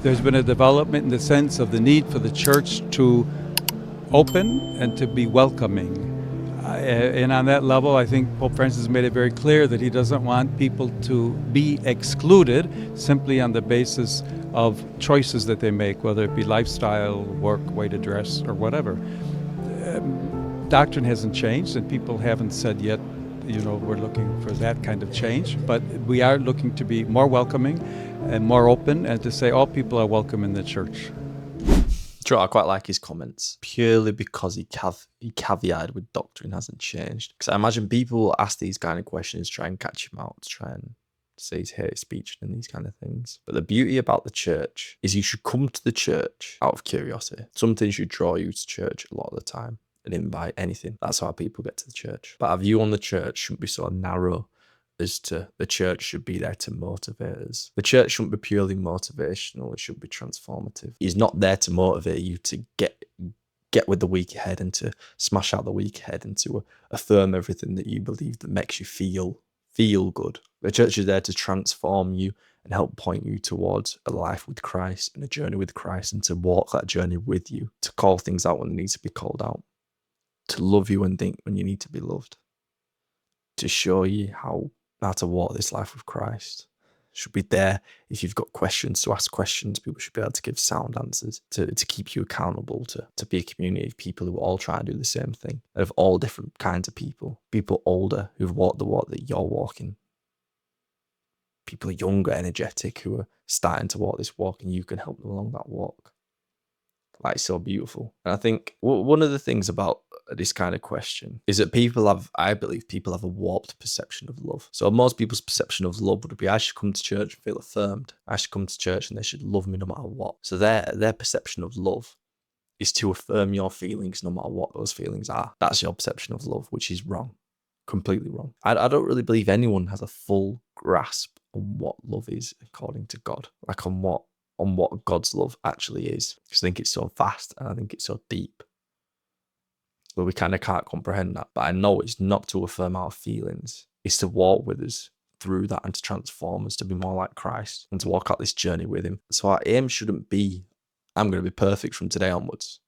There's been a development in the sense of the need for the church to open and to be welcoming. And on that level, I think Pope Francis made it very clear that he doesn't want people to be excluded simply on the basis of choices that they make, whether it be lifestyle, work, way to dress, or whatever. Doctrine hasn't changed, and people haven't said yet, we're looking for that kind of change, but we are looking to be more welcoming and more open, and to say all people are welcome in the church. I quite like his comments purely because he caveated with doctrine hasn't changed. Because I imagine people will ask these kind of questions, try and catch him out, to try and say his hate speech and these kind of things. But the beauty about the church is you should come to the church out of curiosity. Something should draw you to church a lot of the time and invite anything. That's how people get to the church. But our view on the church shouldn't be so narrow as to the church should be there to motivate us. The church shouldn't be purely motivational, it should be transformative. He's not there to motivate you to get with the week ahead and to smash out the week ahead and to affirm everything that you believe that makes you feel good. The church is there to transform you and help point you towards a life with Christ and a journey with Christ, and to walk that journey with you, to call things out when they need to be called out, to love you and think when you need to be loved, to show you how to walk this life with Christ. Should be there if you've got questions, to ask questions. People should be able to give sound answers, to keep you accountable, to be a community of people who all try and do the same thing, of all different kinds of people older who've walked the walk that you're walking, people younger, energetic, who are starting to walk this walk, and you can help them along that walk. Like, so beautiful. And I think one of the things about this kind of question is that I believe people have a warped perception of love. So most people's perception of love would be, I should come to church and feel affirmed. I should come to church and they should love me no matter what. So their perception of love is to affirm your feelings no matter what those feelings are. That's your perception of love, which is wrong. Completely wrong. I don't really believe anyone has a full grasp on what love is according to God. Like on what God's love actually is. Because I think it's so vast and I think it's so deep. But we kind of can't comprehend that. But I know it's not to affirm our feelings. It's to walk with us through that and to transform us to be more like Christ and to walk out this journey with him. So our aim shouldn't be, I'm going to be perfect from today onwards,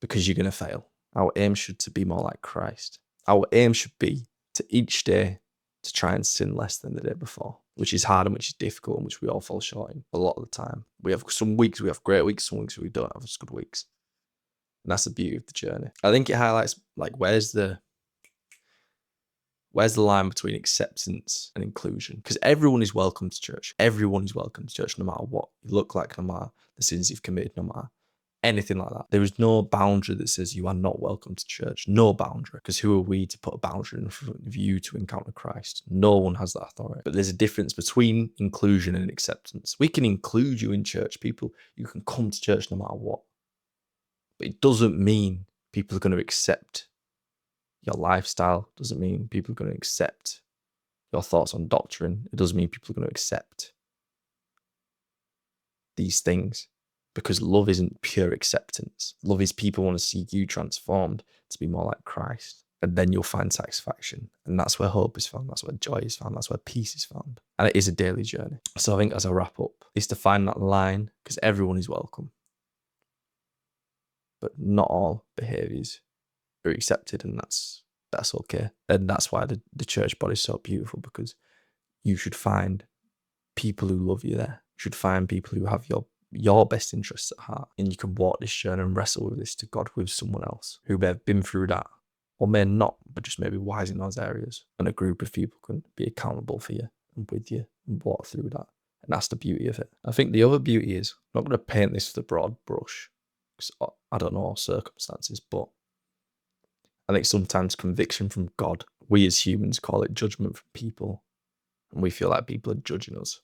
because you're going to fail. Our aim should to be more like Christ. Our aim should be to each day to try and sin less than the day before, which is hard and which is difficult and which we all fall short in a lot of the time. We have some weeks, we have great weeks, some weeks we don't have as good weeks. And that's the beauty of the journey. I think it highlights, like, where's the line between acceptance and inclusion? Because everyone is welcome to church. Everyone is welcome to church, no matter what you look like, no matter the sins you've committed, no matter anything like that. There is no boundary that says you are not welcome to church. No boundary. Because who are we to put a boundary in front of you to encounter Christ? No one has that authority. But there's a difference between inclusion and acceptance. We can include you in church. You can come to church no matter what. But it doesn't mean people are going to accept your lifestyle. It doesn't mean people are going to accept your thoughts on doctrine. It doesn't mean people are going to accept these things. Because love isn't pure acceptance. Love is people want to see you transformed to be more like Christ. And then you'll find satisfaction. And that's where hope is found. That's where joy is found. That's where peace is found. And it is a daily journey. So I think as I wrap up, is to find that line, because everyone is welcome. But not all behaviours are accepted, and that's okay. And that's why the church body is so beautiful, because you should find people who love you there. You should find people who have your best interests at heart, and you can walk this journey and wrestle with this to God with someone else who may have been through that, or may not, but just maybe wise in those areas. And a group of people can be accountable for you and with you and walk through that. And that's the beauty of it. I think the other beauty is, I'm not going to paint this with a broad brush, because I don't know all circumstances, but I think sometimes conviction from God, we as humans call it judgment from people, and we feel like people are judging us,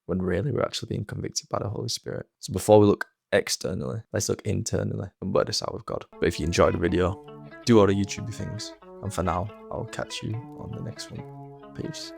when really we're actually being convicted by the Holy Spirit. So before we look externally, let's look internally and work this out with God. But if you enjoyed the video, do all the YouTube things. And for now, I'll catch you on the next one. Peace.